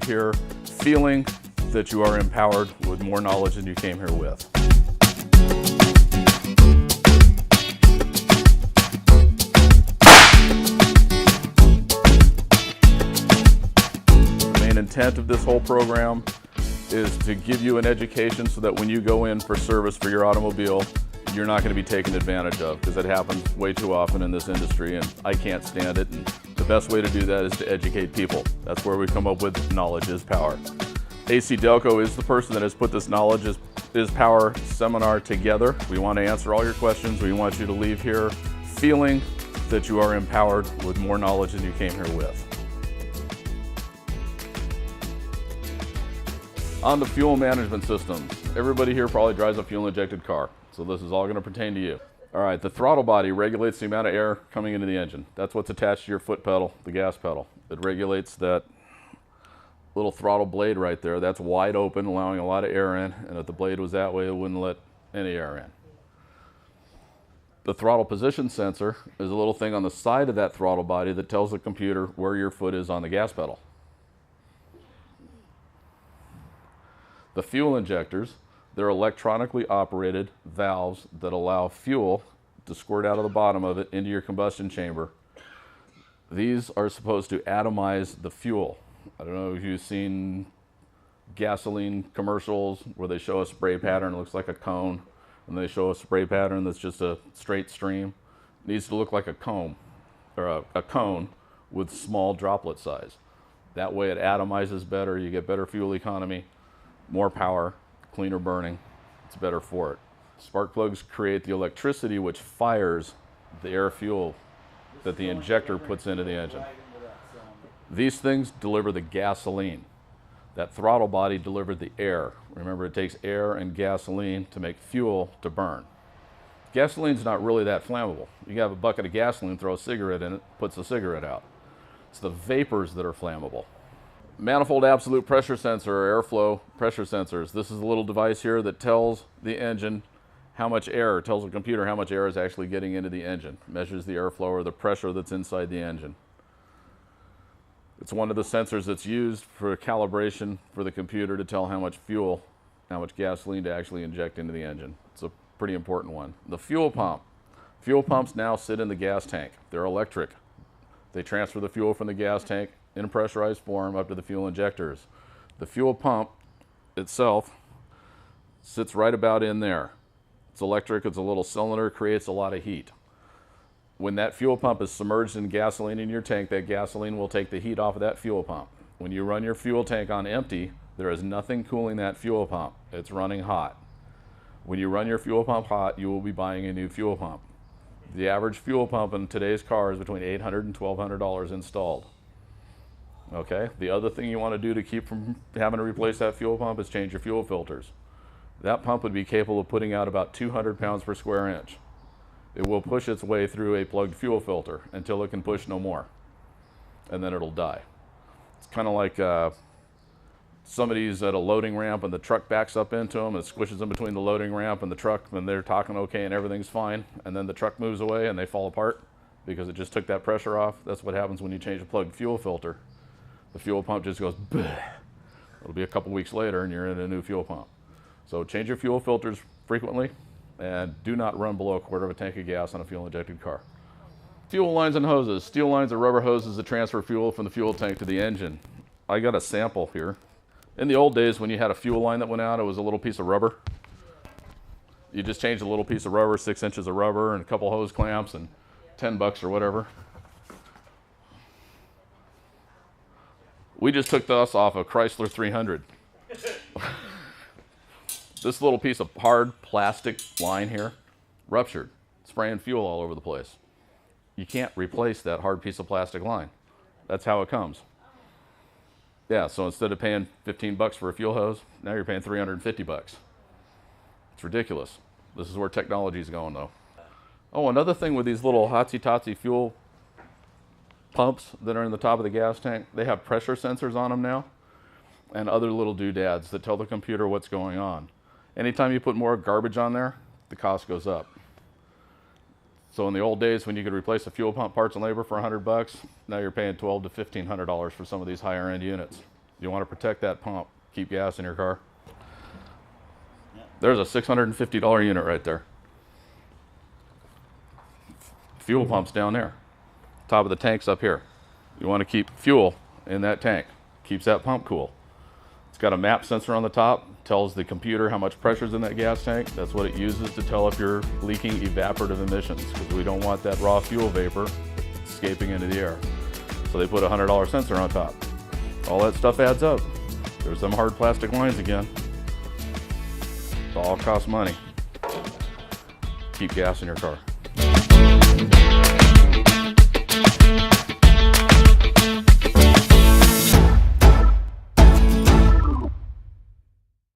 here feeling that you are empowered with more knowledge than you came here with. The main intent of this whole program is to give you an education so that when you go in for service for your automobile, you're not going to be taken advantage of, because it happens way too often in this industry and I can't stand it. And the best way to do that is to educate people. That's where we come up with knowledge is power. AC Delco is the person that has put this knowledge is power seminar together. We want to answer all your questions. We want you to leave here feeling that you are empowered with more knowledge than you came here with. On the fuel management systems, everybody here probably drives a fuel injected car, so this is all going to pertain to you. All right, the throttle body regulates the amount of air coming into the engine. That's what's attached to your foot pedal, the gas pedal. It regulates that little throttle blade right there. That's wide open, allowing a lot of air in, and if the blade was that way, it wouldn't let any air in. The throttle position sensor is a little thing on the side of that throttle body that tells the computer where your foot is on the gas pedal. The fuel injectors, they're electronically operated valves that allow fuel to squirt out of the bottom of it into your combustion chamber. These are supposed to atomize the fuel. I don't know if you've seen gasoline commercials where they show a spray pattern, it looks like a cone, and they show a spray pattern that's just a straight stream. It needs to look like a comb, or a cone with small droplet size. That way it atomizes better, you get better fuel economy, more power, cleaner burning, it's better for it. Spark plugs create the electricity which fires the air fuel that the injector puts into the engine. These things deliver the gasoline. That throttle body delivered the air. Remember, it takes air and gasoline to make fuel to burn. Gasoline's not really that flammable. You have a bucket of gasoline, throw a cigarette in it, puts the cigarette out. It's the vapors that are flammable. Manifold absolute pressure sensor or airflow pressure sensors. This is a little device here that tells the engine how much air, tells the computer how much air is actually getting into the engine, measures the airflow or the pressure that's inside the engine. It's one of the sensors that's used for calibration for the computer to tell how much fuel, how much gasoline to actually inject into the engine. It's a pretty important one. The fuel pump. Fuel pumps now sit in the gas tank. They're electric. They transfer the fuel from the gas tank in a pressurized form up to the fuel injectors. The fuel pump itself sits right about in there. It's electric, it's a little cylinder, creates a lot of heat. When that fuel pump is submerged in gasoline in your tank, that gasoline will take the heat off of that fuel pump. When you run your fuel tank on empty, there is nothing cooling that fuel pump. It's running hot. When you run your fuel pump hot, you will be buying a new fuel pump. The average fuel pump in today's car is between $800 and $1,200 installed. Okay, the other thing you want to do to keep from having to replace that fuel pump is change your fuel filters. That pump would be capable of putting out about 200 pounds per square inch. It will push its way through a plugged fuel filter until it can push no more, and then it'll die. It's kind of like somebody's at a loading ramp and the truck backs up into them and squishes them between the loading ramp and the truck, and they're talking okay and everything's fine, and then the truck moves away and they fall apart because it just took that pressure off. That's what happens when you change a plugged fuel filter. The fuel pump just goes, bleh. It'll be a couple weeks later and you're in a new fuel pump. So change your fuel filters frequently and do not run below a quarter of a tank of gas on a fuel injected car. Fuel lines and hoses. Steel lines are rubber hoses that transfer fuel from the fuel tank to the engine. I got a sample here. In the old days when you had a fuel line that went out, it was a little piece of rubber. You just changed a little piece of rubber, 6 inches of rubber and a couple hose clamps and $10 or whatever. We just took this off a Chrysler 300. This little piece of hard plastic line here, ruptured, spraying fuel all over the place. You can't replace that hard piece of plastic line. That's how it comes. Yeah, so instead of paying $15 for a fuel hose, now you're paying $350. It's ridiculous. This is where technology is going though. Oh, another thing with these little hotsy-totsy fuel pumps that are in the top of the gas tank, they have pressure sensors on them now and other little doodads that tell the computer what's going on. Anytime you put more garbage on there, the cost goes up. So in the old days when you could replace a fuel pump parts and labor for $100, now you're paying $1,200 to $1,500 for some of these higher end units. You want to protect that pump, keep gas in your car. There's a $650 unit right there. Fuel pump's down there. Top of the tank's up here. You want to keep fuel in that tank. Keeps that pump cool. It's got a map sensor on the top, tells the computer how much pressure's in that gas tank. That's what it uses to tell if you're leaking evaporative emissions, because we don't want that raw fuel vapor escaping into the air. So they put a $100 sensor on top. All that stuff adds up. There's some hard plastic lines again. It all costs money. Keep gas in your car.